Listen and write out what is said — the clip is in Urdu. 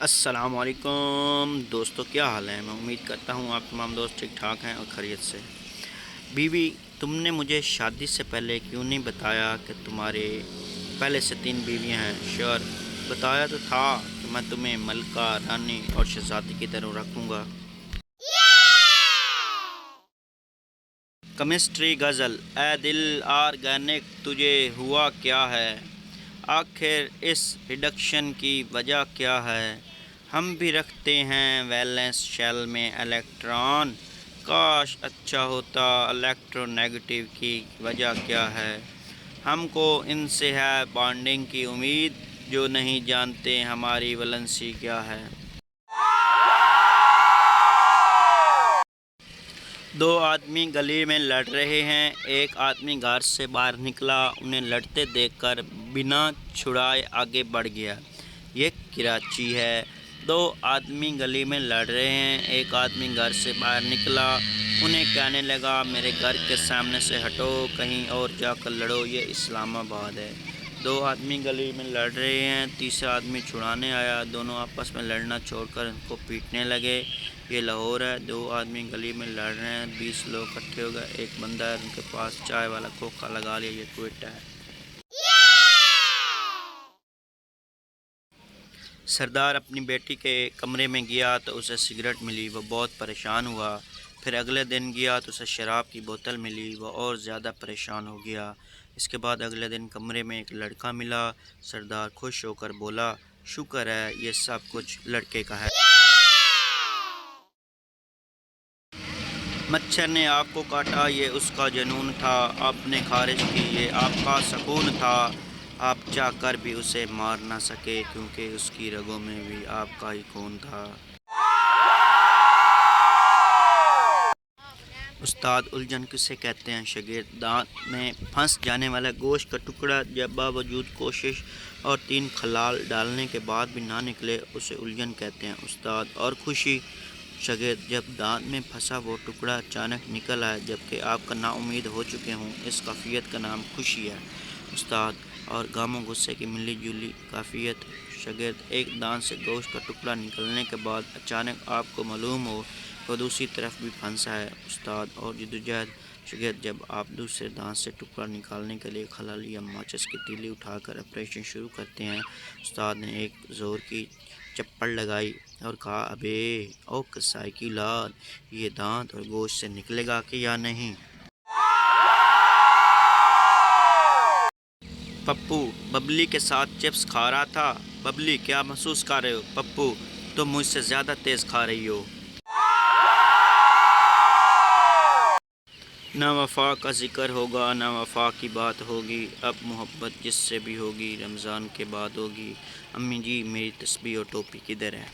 السلام علیکم دوستو، کیا حال ہے؟ میں امید کرتا ہوں آپ تمام دوست ٹھیک ٹھاک ہیں اور خیریت سے۔ بیوی، تم نے مجھے شادی سے پہلے کیوں نہیں بتایا کہ تمہارے پہلے سے 3 بیویاں ہیں؟ شور: بتایا تو تھا کہ میں تمہیں ملکہ، رانی اور شہزادی کی طرح رکھوں گا۔ کیمسٹری غزل: اے دل آرگینک تجھے ہوا کیا ہے؟ آخر اس ریڈکشن کی وجہ کیا ہے؟ ہم بھی رکھتے ہیں ویلنس شیل میں الیکٹران، کاش اچھا ہوتا۔ الیکٹرو نیگیٹو کی وجہ کیا ہے؟ ہم کو ان سے ہے بانڈنگ کی امید، جو نہیں جانتے ہماری ویلنسی کیا ہے۔ 2 آدمی گلی میں لڑ رہے ہیں۔ ایک آدمی گھر سے باہر نکلا، انہیں لڑتے دیکھ کر بنا چھڑائے آگے بڑھ گیا۔ یہ کراچی ہے۔ 2 آدمی گلی میں لڑ رہے ہیں۔ ایک آدمی گھر سے باہر نکلا، انہیں کہنے لگا میرے گھر کے سامنے سے ہٹو، کہیں اور جا کر لڑو، یہ اسلام آباد ہے۔ 2 آدمی گلی میں لڑ رہے ہیں۔ تیسرا آدمی چھڑانے آیا، دونوں آپس میں لڑنا چھوڑ کر ان کو پیٹنے لگے۔ یہ لاہور ہے۔ 2 آدمی گلی میں لڑ رہے ہیں، 20 لوگ اکٹھے ہو گئے۔ ایک بندہ ہے، ان کے پاس چائے والا کھوکھا لگا لیا۔ یہ کوئٹہ ہے۔ سردار اپنی بیٹی کے کمرے میں گیا تو اسے سگریٹ ملی، وہ بہت پریشان ہوا۔ پھر اگلے دن گیا تو اسے شراب کی بوتل ملی، وہ اور زیادہ پریشان ہو گیا۔ اس کے بعد اگلے دن کمرے میں ایک لڑکا ملا۔ سردار خوش ہو کر بولا، شکر ہے یہ سب کچھ لڑکے کا ہے۔ مچھر نے آپ کو کاٹا، یہ اس کا جنون تھا۔ آپ نے خارج کی، یہ آپ کا سکون تھا۔ آپ چاہ کر بھی اسے مار نہ سکے، کیونکہ اس کی رگوں میں بھی آپ کا ہی خون تھا۔ استاد الجھن کسے کہتے ہیں؟ شاگرد: دانت میں پھنس جانے والا گوشت کا ٹکڑا جب باوجود کوشش اور 3 خلال ڈالنے کے بعد بھی نہ نکلے، اسے الجھن کہتے ہیں۔ استاد: اور خوشی؟ شاگرد: جب دانت میں پھنسا وہ ٹکڑا اچانک نکل آئے جبکہ آپ کا نا امید ہو چکے ہوں، اس کیفیت کا نام خوشی ہے۔ استاد: اور غم و غصے کی ملی جلی کیفیت؟ شاگرد: ایک دانت سے گوشت کا ٹکڑا نکلنے کے بعد اچانک آپ کو معلوم ہو کہ وہ دوسری طرف بھی پھنسا ہے۔ استاد: اور جدوجہد؟ شاگرد: جب آپ دوسرے دانت سے ٹکڑا نکالنے کے لیے خلل یا ماچس کی تیلی اٹھا کر آپریشن شروع کرتے ہیں۔ استاد نے ایک زور کی چپڑ لگائی اور کہا، ابے او قصائی کی اولاد، یہ دانت اور گوشت سے نکلے گا کہ یا نہیں؟ پپو: ببلی کے ساتھ چپس کھا رہا تھا۔ ببلی: کیا محسوس کر رہے ہو؟ پپو: تم مجھ سے زیادہ تیز کھا رہی ہو۔ نہ وفا کا ذکر ہوگا، نہ وفا کی بات ہوگی، اب محبت جس سے بھی ہوگی رمضان کے بعد ہوگی۔ امی جی، میری تسبیح اور ٹوپی کدھر ہے؟